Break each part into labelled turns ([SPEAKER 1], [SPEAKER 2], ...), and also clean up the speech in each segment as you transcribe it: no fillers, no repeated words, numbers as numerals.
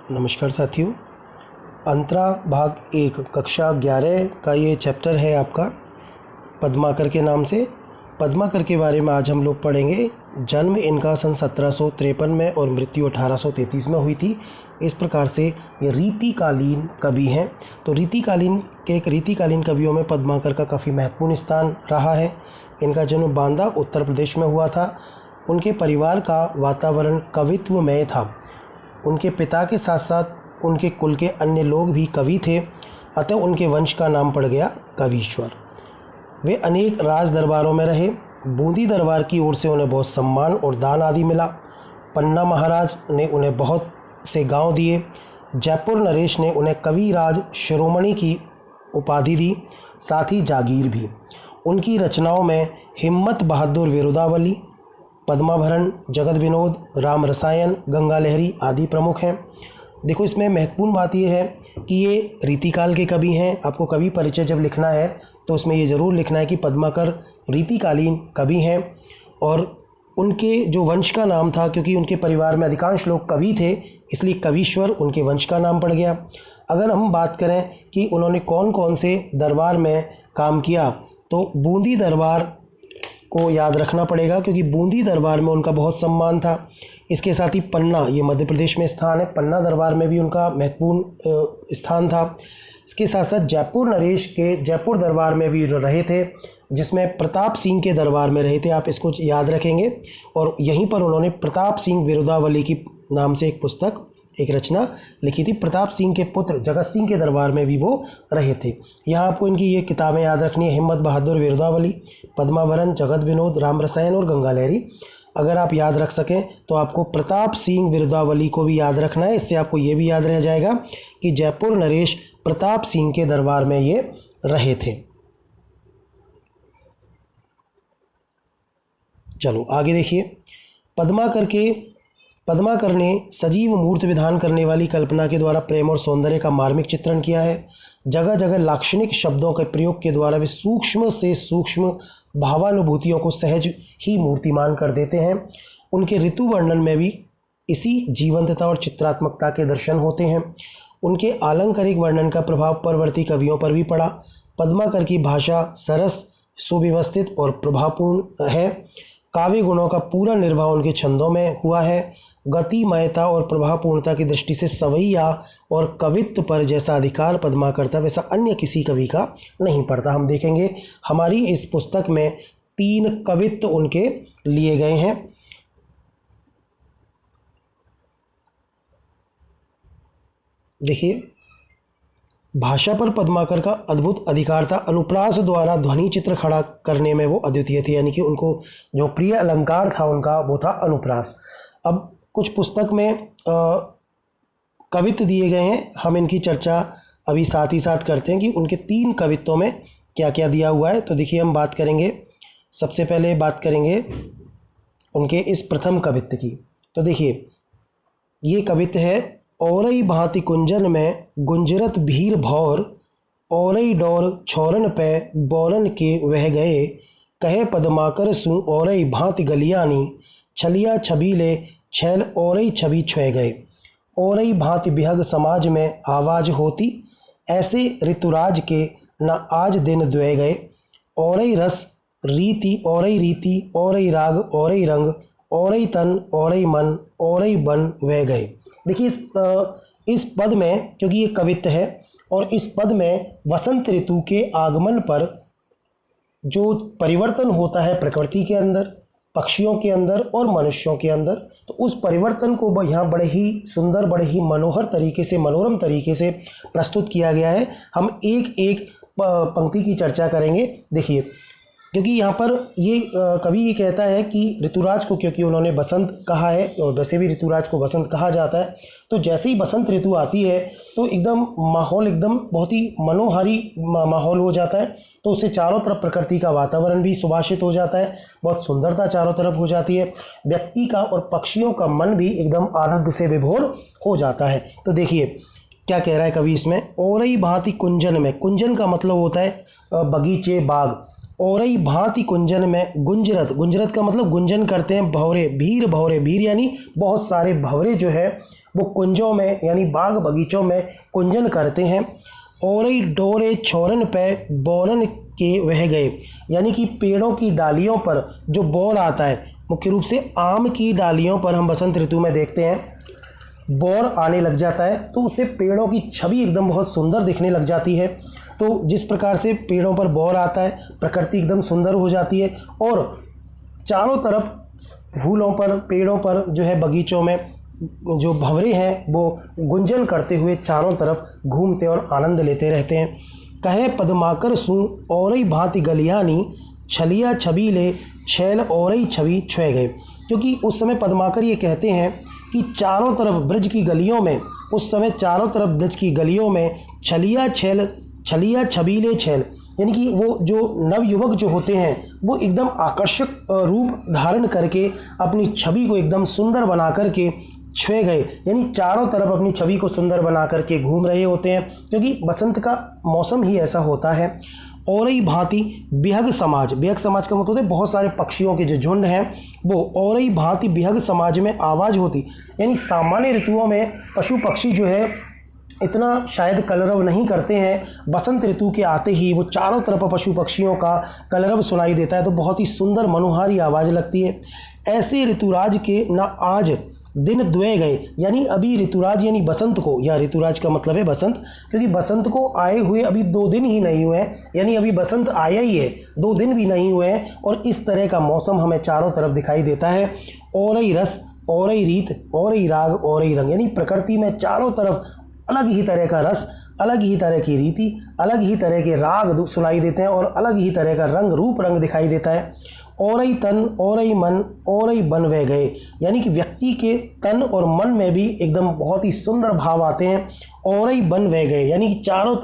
[SPEAKER 1] नमस्कार साथियों। अंतरा भाग 1 कक्षा 11 का ये चैप्टर है आपका पद्माकर के नाम से। पद्माकर के बारे में आज हम लोग पढ़ेंगे। जन्म इनका सन 1753 में और मृत्यु 1833 में हुई थी। इस प्रकार से ये रीतिकालीन कवि हैं। तो रीतिकालीन कवियों में पद्माकर का काफ़ी महत्वपूर्ण स्थान रहा है। इनका जन्म बांदा उत्तर प्रदेश में हुआ था। उनके परिवार का वातावरण कवित्वमय था। उनके पिता के साथ साथ उनके कुल के अन्य लोग भी कवि थे, अतः उनके वंश का नाम पड़ गया कवीश्वर। वे अनेक राज दरबारों में रहे। बूंदी दरबार की ओर से उन्हें बहुत सम्मान और दान आदि मिला। पन्ना महाराज ने उन्हें बहुत से गांव दिए। जयपुर नरेश ने उन्हें कविराज शिरोमणि की उपाधि दी, साथ ही जागीर भी। उनकी रचनाओं में हिम्मत बहादुर विरुदावली, पद्माभरण, जगत विनोद, राम रसायन, गंगा लहरी आदि प्रमुख हैं। देखो, इसमें महत्वपूर्ण बात यह है कि ये रीतिकाल के कवि हैं। आपको कवि परिचय जब लिखना है तो उसमें ये ज़रूर लिखना है कि पद्माकर रीतिकालीन कवि हैं और उनके जो वंश का नाम था, क्योंकि उनके परिवार में अधिकांश लोग कवि थे, इसलिए कवीश्वर उनके वंश का नाम पड़ गया। अगर हम बात करें कि उन्होंने कौन कौन से दरबार में काम किया, तो बूंदी दरबार को याद रखना पड़ेगा, क्योंकि बूंदी दरबार में उनका बहुत सम्मान था। इसके साथ ही पन्ना, ये मध्य प्रदेश में स्थान है, पन्ना दरबार में भी उनका महत्वपूर्ण स्थान था। इसके साथ साथ जयपुर नरेश के जयपुर दरबार में भी रहे थे, जिसमें प्रताप सिंह के दरबार में रहे थे। आप इसको याद रखेंगे। और यहीं पर उन्होंने प्रताप सिंह विरुदावली की नाम से एक रचना लिखी थी। प्रताप सिंह के पुत्र जगत सिंह के दरबार में भी वो रहे थे। यहाँ आपको इनकी ये किताबें याद रखनी है: हिम्मत बहादुर विरुदावली, पद्माभरण, जगत विनोद, राम रसायन और गंगा लहरी। अगर आप याद रख सकें तो आपको प्रताप सिंह विरुदावली को भी याद रखना है। इससे आपको ये भी याद रह जाएगा कि जयपुर नरेश प्रताप सिंह के दरबार में ये रहे थे। चलो आगे देखिए। पद्माकर ने सजीव मूर्त विधान करने वाली कल्पना के द्वारा प्रेम और सौंदर्य का मार्मिक चित्रण किया है। जगह जगह लाक्षणिक शब्दों के प्रयोग के द्वारा वे सूक्ष्म से सूक्ष्म भावानुभूतियों को सहज ही मूर्तिमान कर देते हैं। उनके ऋतु वर्णन में भी इसी जीवंतता और चित्रात्मकता के दर्शन होते हैं। उनके आलंकारिक वर्णन का प्रभाव परवर्ती कवियों पर भी पड़ा। पद्माकर की भाषा सरस, सुव्यवस्थित और प्रभावपूर्ण है। काव्य गुणों का पूरा निर्वाह उनके छंदों में हुआ है। गतिमयता और प्रभावपूर्णता की दृष्टि से सवैया और कवित्व पर जैसा अधिकार पद्माकर था, वैसा अन्य किसी कवि का नहीं पड़ता। हम देखेंगे हमारी इस पुस्तक में 3 कवित्व उनके लिए गए हैं। देखिए, भाषा पर पद्माकर का अद्भुत अधिकार था। अनुप्रास द्वारा ध्वनि चित्र खड़ा करने में वो अद्वितीय थे, यानी कि उनको जो प्रिय अलंकार था उनका वो था अनुप्रास। अब कुछ पुस्तक में कवित्व दिए गए हैं, हम इनकी चर्चा अभी साथ ही साथ करते हैं कि उनके 3 कवित्वों में क्या क्या दिया हुआ है। तो देखिए, हम बात करेंगे, सबसे पहले बात करेंगे उनके इस प्रथम कवित्व की। तो देखिए, ये कवित्व है: औरई भांति कुंजन में गुंजरत भीर भौर, औरई डोर छोरन पे बोलन के वह गए, कहे पद्माकर सु औरई भांति गलियानी, छलिया छबीले छैल औरई छवि छुए गए। औरई भांति बिहग समाज में आवाज होती, ऐसे ऋतुराज के न आज दिन द्वे गए। औरई रस रीति औरई रीति, औरई राग औरई रंग, औरई तन औरई मन, औरई बन वह गए। देखिए, इस पद में, क्योंकि ये कवित्व है और इस पद में वसंत ऋतु के आगमन पर जो परिवर्तन होता है प्रकृति के अंदर, पक्षियों के अंदर और मनुष्यों के अंदर, तो उस परिवर्तन को यहाँ बड़े ही सुंदर, बड़े ही मनोहर तरीके से, मनोरम तरीके से प्रस्तुत किया गया है। हम एक एक पंक्ति की चर्चा करेंगे। देखिए, क्योंकि यहाँ पर ये कवि ये कहता है कि ऋतुराज को, क्योंकि उन्होंने बसंत कहा है और वैसे भी ऋतुराज को बसंत कहा जाता है, तो जैसे ही बसंत ऋतु आती है तो एकदम माहौल एकदम बहुत ही मनोहारी माहौल हो जाता है। तो उससे चारों तरफ प्रकृति का वातावरण भी सुभाषित हो जाता है, बहुत सुंदरता चारों तरफ हो जाती है। व्यक्ति का और पक्षियों का मन भी एकदम आनंद से विभोर हो जाता है। तो देखिए क्या कह रहा है कवि इसमें: औरई भांति कुंजन में, कुंजन का मतलब होता है बगीचे, बाग। औरई भांति कुंजन में गुंजरत, गुंजरत का मतलब गुंजन करते हैं भंवरे, भीर भंवरे, भीर यानी बहुत सारे भंवरे जो है वो कुंजों में यानी बाग बगीचों में कुंजन करते हैं। औरई डोरे छोरन पे बोरन के वह गए, यानी कि पेड़ों की डालियों पर जो बोर आता है, मुख्य रूप से आम की डालियों पर हम बसंत ऋतु में देखते हैं बोर आने लग जाता है, तो उससे पेड़ों की छवि एकदम बहुत सुंदर दिखने लग जाती है। तो जिस प्रकार से पेड़ों पर बोर आता है, प्रकृति एकदम सुंदर हो जाती है और चारों तरफ फूलों पर, पेड़ों पर जो है बगीचों में जो भंवरे हैं वो गुंजन करते हुए चारों तरफ घूमते और आनंद लेते रहते हैं। कहे पद्माकर सू औरई भांति गलियानी, छलिया छबीले छैल औरई छवि छुए गए। क्योंकि उस समय पद्माकर ये कहते हैं कि चारों तरफ ब्रज की गलियों में, उस समय चारों तरफ ब्रज की गलियों में छलिया छैल, छलिया छबीले छैल, यानी कि वो जो नवयुवक जो होते हैं वो एकदम आकर्षक रूप धारण करके अपनी छवि को एकदम सुंदर बना करके छुए गए, यानी चारों तरफ अपनी छवि को सुंदर बना करके घूम रहे होते हैं, क्योंकि बसंत का मौसम ही ऐसा होता है। और ही भांति बिहग समाज, बिहग समाज का मतलब है बहुत सारे पक्षियों के जो झुंड हैं वो और ही भांति बिहग समाज में आवाज़ होती, यानी सामान्य ऋतुओं में पशु पक्षी जो है इतना शायद कलरव नहीं करते हैं, बसंत ऋतु के आते ही वो चारों तरफ पशु पक्षियों का कलरव सुनाई देता है, तो बहुत ही सुंदर मनोहारी आवाज़ लगती है। ऐसे ऋतुराज के न आज दिन दुए गए, यानी अभी ऋतुराज यानी बसंत को, या ऋतुराज का मतलब है बसंत, क्योंकि बसंत को आए हुए अभी 2 दिन ही नहीं हुए हैं, यानी अभी बसंत आया ही है, 2 दिन भी नहीं हुए हैं और इस तरह का मौसम हमें चारों तरफ दिखाई देता है। और ही रस, और ही रीत, और ही राग, और ही रंग, यानी प्रकृति में चारों तरफ अलग ही तरह का रस, अलग ही तरह की रीति, अलग ही तरह के राग सुनाई देते हैं और अलग ही तरह का रंग, रूप रंग दिखाई देता है। और ही तन, और ही मन, और ही बन वह गए, यानी कि व्यक्ति के तन और मन में भी एकदम बहुत ही सुंदर भाव आते हैं। और ही बन वह गए, यानी कि चारों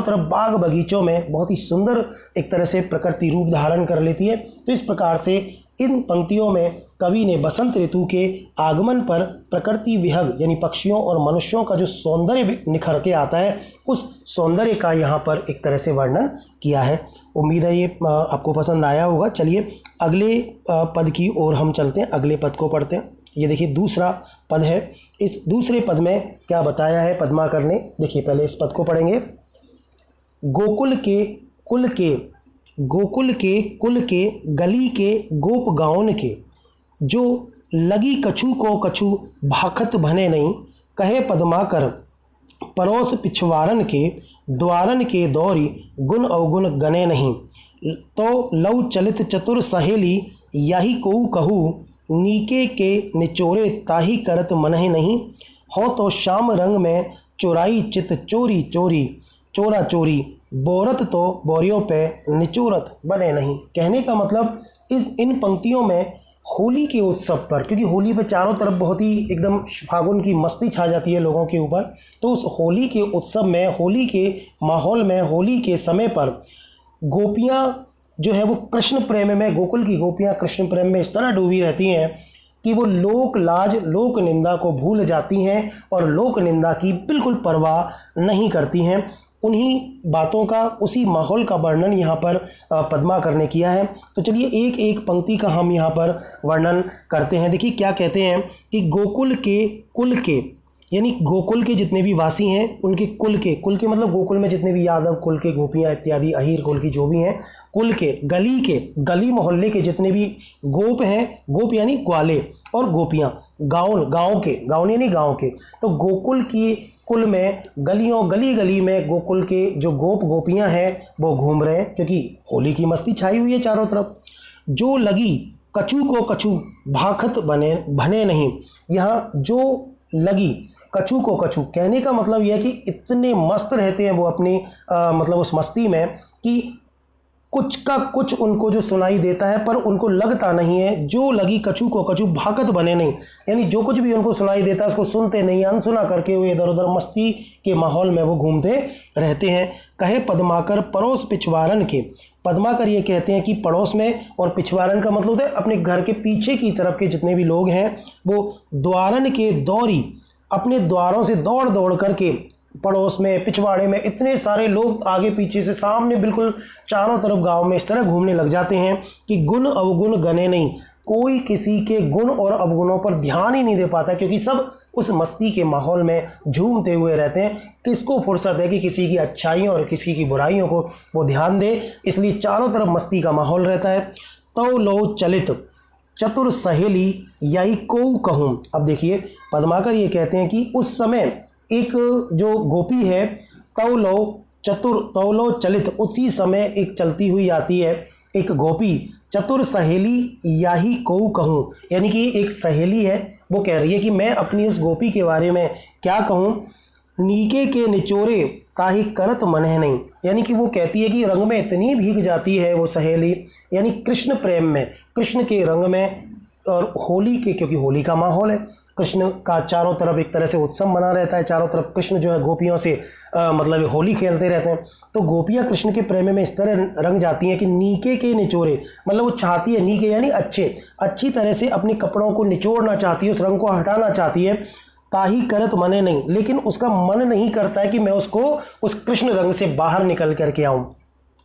[SPEAKER 1] तरफ बाग बगीचों में बहुत ही सुंदर एक तरह से प्रकृति रूप धारण कर लेती है। तो इस प्रकार से इन पंक्तियों में कवि ने बसंत ऋतु के आगमन पर प्रकृति विहग यानी पक्षियों और मनुष्यों का जो सौंदर्य निखर के आता है, उस सौंदर्य का यहाँ पर एक तरह से वर्णन किया है। उम्मीद है ये आपको पसंद आया होगा। चलिए अगले पद की ओर हम चलते हैं, अगले पद को पढ़ते हैं। ये देखिए दूसरा पद है। इस दूसरे पद में क्या बताया है पद्माकर ने, देखिए पहले इस पद को पढ़ेंगे। गोकुल के कुल के, गोकुल के कुल के गली के गोप गाउन के, जो लगी कछु को कछु भाखत भने नहीं, कहे पद्माकर परोस पिछवारन के, द्वारन के दौरी गुण अवगुण गने नहीं। तो लव चलित चतुर सहेली यही कोऊ कहू, नीके के निचोरे ताही करत मनहि नहीं। हो तो शाम रंग में चुराई चित चोरी चोरी, चोरा चोरी बोरत तो बोरियों पे निचोरत बने नहीं। कहने का मतलब इन पंक्तियों में होली के उत्सव पर, क्योंकि होली पे चारों तरफ बहुत ही एकदम फागुन की मस्ती छा जाती है लोगों के ऊपर, तो उस होली के उत्सव में, होली के माहौल में, होली के समय पर गोपियाँ जो है वो कृष्ण प्रेम में, गोकुल की गोपियाँ कृष्ण प्रेम में इस तरह डूबी रहती हैं कि वो लोक लाज, लोक निंदा को भूल जाती हैं और लोक निंदा की बिल्कुल परवाह नहीं करती हैं। उन्हीं बातों का, उसी माहौल का वर्णन यहाँ पर पद्माकर ने किया है। तो चलिए एक एक पंक्ति का हम यहाँ पर वर्णन करते हैं। देखिए क्या कहते हैं कि गोकुल के कुल के, यानी गोकुल के जितने भी वासी हैं उनके कुल के, कुल के मतलब गोकुल में जितने भी यादव कुल के, गोपियाँ इत्यादि, अहीर कुल की जो भी हैं, कुल के, गली के, गली मोहल्ले के जितने भी गोप हैं, गोप यानी ग्वाले, और गोपियाँ गाँव, गाँव के, गाँव यानी गाँव के, तो गोकुल की कुल में गलियों, गली गली में गोकुल के जो गोप गोपियाँ हैं वो घूम रहे हैं, क्योंकि होली की मस्ती छाई हुई है चारों तरफ। जो लगी कछु को कछु भाखत बने भने नहीं, यहाँ जो लगी कछु को कछु, कहने का मतलब यह है कि इतने मस्त रहते हैं वो अपनी मतलब उस मस्ती में कि कुछ का कुछ उनको जो सुनाई देता है पर उनको लगता नहीं है। जो लगी कछु को कछु भाकत बने नहीं, यानी जो कुछ भी उनको सुनाई देता है उसको सुनते नहीं, अनसुना करके वो इधर उधर मस्ती के माहौल में वो घूमते रहते हैं। कहे पद्माकर पड़ोस पिछवारन के, पद्माकर ये कहते हैं कि पड़ोस में, और पिछवारन का मतलब है अपने घर के पीछे की तरफ के जितने भी लोग हैं वो द्वारन के दौरी, अपने द्वारों से दौड़ दौड़ करके पड़ोस में, पिछवाड़े में इतने सारे लोग आगे पीछे से, सामने, बिल्कुल चारों तरफ गांव में इस तरह घूमने लग जाते हैं कि गुण अवगुण गने नहीं, कोई किसी के गुण और अवगुणों पर ध्यान ही नहीं दे पाता, क्योंकि सब उस मस्ती के माहौल में झूमते हुए रहते हैं। किसको फुर्सत है कि किसी की अच्छाइयों और किसी की बुराइयों को वो ध्यान दे, इसलिए चारों तरफ मस्ती का माहौल रहता है। तो लो चलित चतुर सहेली यही को कहूँ। अब देखिए पद्माकर ये कहते हैं कि उस समय एक जो गोपी है तौलो चलित, उसी समय एक चलती हुई आती है एक गोपी, चतुर सहेली याही को कहूँ, यानी कि एक सहेली है वो कह रही है कि मैं अपनी उस गोपी के बारे में क्या कहूँ। नीके के निचोरे ताही करत मन है नहीं, यानी कि वो कहती है कि रंग में इतनी भीग जाती है वो सहेली, यानी कृष्ण प्रेम में, कृष्ण के रंग में, और होली के, क्योंकि होली का माहौल है, कृष्ण का चारों तरफ एक तरह से उत्सव मना रहता है, चारों तरफ कृष्ण जो है गोपियों से मतलब होली खेलते रहते हैं। तो गोपियाँ कृष्ण के प्रेम में इस तरह रंग जाती हैं कि नीके के निचोरे, मतलब वो चाहती है, नीके यानी अच्छी तरह से अपने कपड़ों को निचोड़ना चाहती है, उस रंग को हटाना चाहती है। ताही करत मने नहीं, लेकिन उसका मन नहीं करता है कि मैं उसको उस कृष्ण रंग से बाहर निकल करके आऊँ।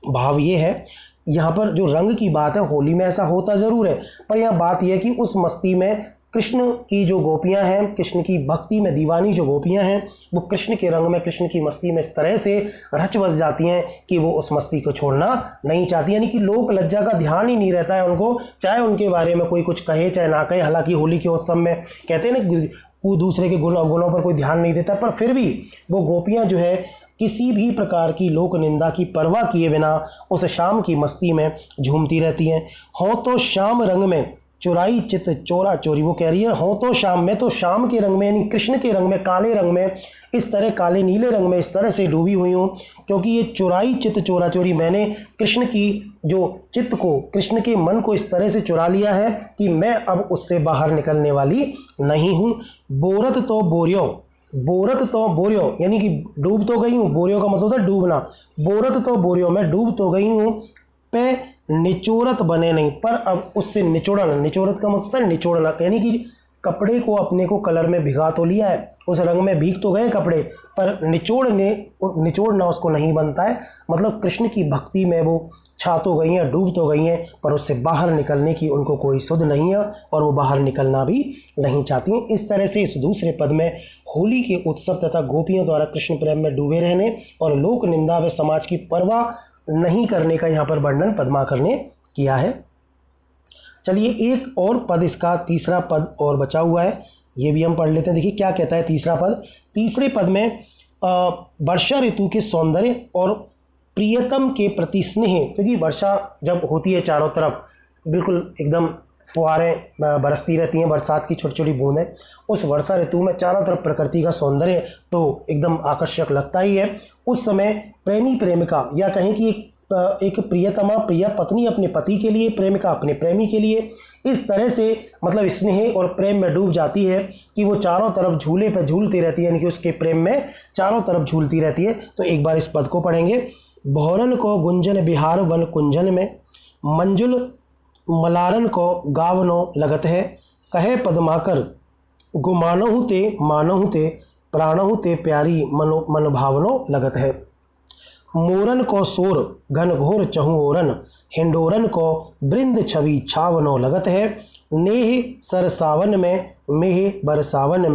[SPEAKER 1] भाव ये है, यहाँ पर जो रंग की बात है, होली में ऐसा होता ज़रूर है, पर यहाँ बात यह है कि उस मस्ती में कृष्ण की जो गोपियाँ हैं, कृष्ण की भक्ति में दीवानी जो गोपियाँ हैं, वो कृष्ण के रंग में, कृष्ण की मस्ती में इस तरह से रच बस जाती हैं कि वो उस मस्ती को छोड़ना नहीं चाहती, यानी कि लोक लज्जा का ध्यान ही नहीं रहता है उनको, चाहे उनके बारे में कोई कुछ कहे चाहे ना कहे। हालांकि होली के उत्सव में कहते हैं ना दूसरे के गुणों पर कोई ध्यान नहीं देता, पर फिर भी वो गोपियाँ जो है किसी भी प्रकार की लोक निंदा की परवाह किए बिना उस शाम की मस्ती में झूमती रहती हैं। हो तो शाम रंग में चुराई चित चोरा चोरी, वो कह रही है हो तो शाम में, तो शाम के रंग में यानी कृष्ण के रंग में, काले रंग में, इस तरह काले नीले रंग में इस तरह से डूबी हुई हूँ, क्योंकि ये चुराई चित चोरा चोरी, मैंने कृष्ण की जो चित्त को, कृष्ण के मन को इस तरह से चुरा लिया है कि मैं अब उससे बाहर निकलने वाली नहीं हूँ। बोरत तो बोरियो यानी कि डूब तो गई हूँ, बोरियो का मतलब होता है डूबना, बोरत तो बोरियो, मैं डूब तो गई हूँ, पे निचोरत बने नहीं, पर अब उससे निचोड़ना, निचोरत का मतलब है निचोड़ना, यानी कि कपड़े को अपने को कलर में भिगा तो लिया है, उस रंग में भीग तो गए कपड़े, पर निचोड़ना उसको नहीं बनता है, मतलब कृष्ण की भक्ति में वो छा तो गई हैं, डूब तो गई हैं, पर उससे बाहर निकलने की उनको कोई सुध नहीं है और वो बाहर निकलना भी नहीं चाहती हैं। इस तरह से इस दूसरे पद में होली के उत्सव तथा गोपियों द्वारा कृष्ण प्रेम में डूबे रहने और लोक निंदा व समाज की परवाह नहीं करने का यहाँ पर वर्णन पद्माकर ने किया है। चलिए एक और पद, इसका तीसरा पद और बचा हुआ है, ये भी हम पढ़ लेते हैं। देखिए क्या कहता है तीसरा पद। तीसरे पद में वर्षा ऋतु के सौंदर्य और प्रियतम के प्रति स्नेह, क्योंकि वर्षा जब होती है चारों तरफ बिल्कुल एकदम फुहारें बरसती रहती हैं, बरसात की छोटी छोटी बूंदें, उस वर्षा ऋतु में चारों तरफ प्रकृति का सौंदर्य तो एकदम आकर्षक लगता ही है। उस समय प्रेमी प्रेमिका, या कहें कि एक प्रियतमा प्रिय पत्नी अपने पति के लिए, प्रेमिका अपने प्रेमी के लिए, इस तरह से मतलब स्नेह और प्रेम में डूब जाती है कि वो चारों तरफ झूले पर झूलती रहती है, यानी कि उसके प्रेम में चारों तरफ झूलती रहती है। तो एक बार इस पद को पढ़ेंगे। भौरन को गुंजन बिहार वन कुंजन में, मंजुल मलारन को गावनो लगत है, कहे पद्माकर गुमानहु ते प्राणहु ते प्यारी मन भावनो लगत है। मोरन को सोर घन घोर चहु ओरन, हिंडोरन को वृंद छवि छावनो लगत है। नेह सर सावन में मेह बर सावन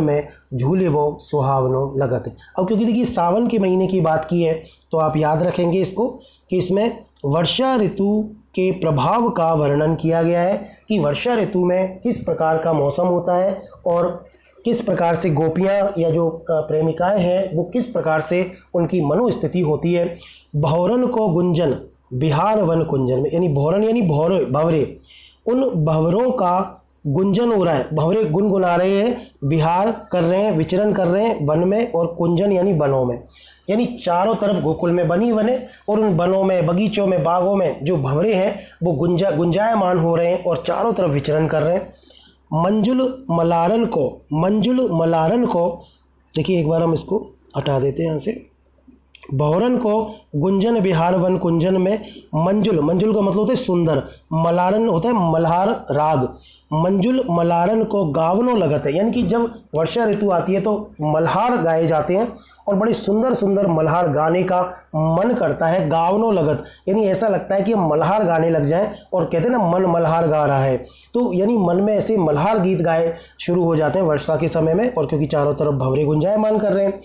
[SPEAKER 1] में झूले वो सुहावनो लगत है। अब क्योंकि देखिए सावन के महीने की बात की है तो आप याद रखेंगे इसको कि इसमें वर्षा ऋतु के प्रभाव का वर्णन किया गया है कि वर्षा ऋतु में किस प्रकार का मौसम होता है और किस प्रकार से गोपियाँ या जो प्रेमिकाएं हैं वो किस प्रकार से उनकी मनोस्थिति होती है। भौरन को गुंजन बिहार वन कुंजन में, यानी भौरन यानी भंवरे, उन भंवरों का गुंजन हो रहा है, भंवरे गुनगुना रहे हैं, विहार कर रहे हैं, विचरण कर रहे हैं वन में, और कुंजन यानी वनों में, यानी चारों तरफ गोकुल में बनी वने और उन वनों में, बगीचों में, बागों में जो भंवरे हैं वो गुंजायमान हो रहे हैं और चारों तरफ विचरण कर रहे हैं। मंजुल मलारन को देखिए एक बार हम इसको हटा देते हैं यहाँ से। भौरन को गुंजन बिहार वन कुंजन में, मंजुल का मतलब होता है सुंदर, मलारन होता है मल्हार राग, मंजुल मलारन को गावनो लगत है, यानी कि जब वर्षा ऋतु आती है तो मल्हार गाए जाते हैं और बड़े सुंदर सुंदर मल्हार गाने का मन करता है। गावनो लगत यानी ऐसा लगता है कि हम मल्हार गाने लग जाएं, और कहते हैं ना मन मल्हार गा रहा है, तो यानी मन में ऐसे मल्हार गीत गाए शुरू हो जाते हैं वर्षा के समय में, और क्योंकि चारों तरफ भंवरे गुंजायमान कर रहे हैं।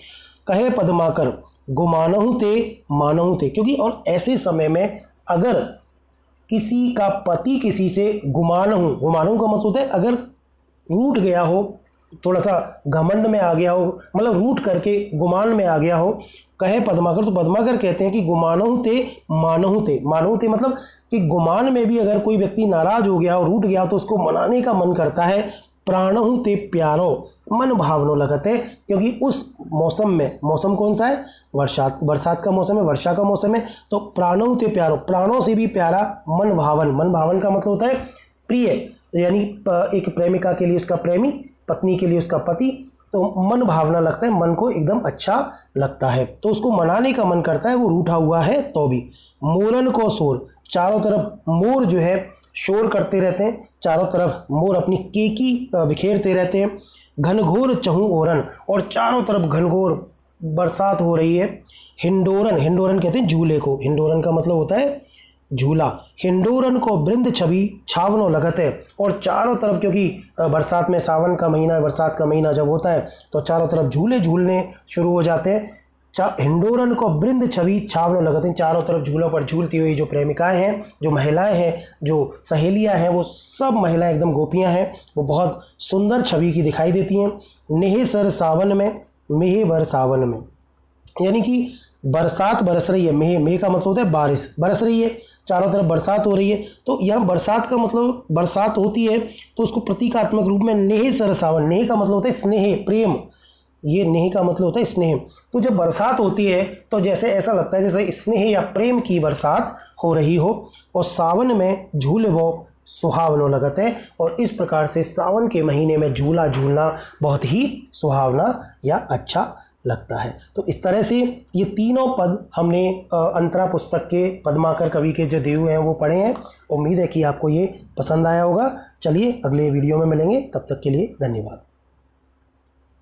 [SPEAKER 1] कहे पद्माकर गुमानहु ते मानहु ते, क्योंकि और ऐसे समय में अगर किसी का पति किसी से गुमानहु, गुमानहु का मतलब होता है अगर रूठ गया हो, थोड़ा सा घमंड में आ गया हो, मतलब रूठ करके गुमान में आ गया हो। कहे पद्माकर, तो पद्माकर कहते हैं कि गुमानहु ते मानहु ते, मानहु ते मतलब कि गुमान में भी अगर कोई व्यक्ति नाराज हो गया हो, रूठ गया हो, तो उसको मनाने का मन करता है। प्राणहु ते प्यारो, मन भावनो लगत है, क्योंकि उस मौसम में, मौसम कौन सा है, बरसात, बरसात का मौसम है, वर्षा का मौसम है, तो प्राणहु ते प्यारो, प्राणों से भी प्यारा, मन भावन, मन भावन का मतलब होता है प्रिय, यानी एक प्रेमिका के लिए उसका प्रेमी, पत्नी के लिए उसका पति, तो मन भावना लगता है, मन को एकदम अच्छा लगता है, तो उसको मनाने का मन करता है, वो रूठा हुआ है तो भी। मोरन को शोर, चारों तरफ मोर जो है शोर करते रहते हैं, चारों तरफ मोर अपनी केकी बिखेरते रहते हैं। घनघोर चहु ओरन, और चारों तरफ घनघोर बरसात हो रही है। हिंडोरन, हिंडोरन कहते हैं झूले को, हिंडोरन का मतलब होता है झूला। हिंडोरन को वृंद छवि छावनो लगत है, और चारों तरफ, क्योंकि बरसात में सावन का महीना, बरसात का महीना जब होता है तो चारों तरफ झूले झूलने शुरू हो जाते हैं। हिंडोरन को वृंद छवि छावनो लगत है, चारों तरफ झूलों पर झूलती हुई जो प्रेमिकाएं हैं, जो महिलाएं हैं, जो सहेलियां हैं, वो सब महिलाएं एकदम गोपियां हैं, वो बहुत सुंदर छवि की दिखाई देती हैं। नेहे सर सावन में मेहे बर सावन में, यानी कि बरसात बरस रही है, मेह, मेह का मतलब होता है बारिश, बरस रही है, चारों तरफ बरसात हो रही है, तो यहाँ बरसात का मतलब बरसात होती है तो उसको प्रतीकात्मक रूप में नेह सर सावन, नेह का मतलब होता है स्नेह, प्रेम, ये नेह का मतलब होता है स्नेह। तो जब बरसात होती है तो जैसे ऐसा लगता है जैसे स्नेह या प्रेम की बरसात हो रही हो, और सावन में झूले वो सुहावनो लगत है, और इस प्रकार से सावन के महीने में झूला झूलना बहुत ही सुहावना या अच्छा लगता है। तो इस तरह से ये तीनों पद हमने अंतरा पुस्तक के पद्माकर कवि के जो दिए हुए हैं वो पढ़े हैं। उम्मीद है कि आपको ये पसंद आया होगा। चलिए अगले वीडियो में मिलेंगे, तब तक के लिए धन्यवाद।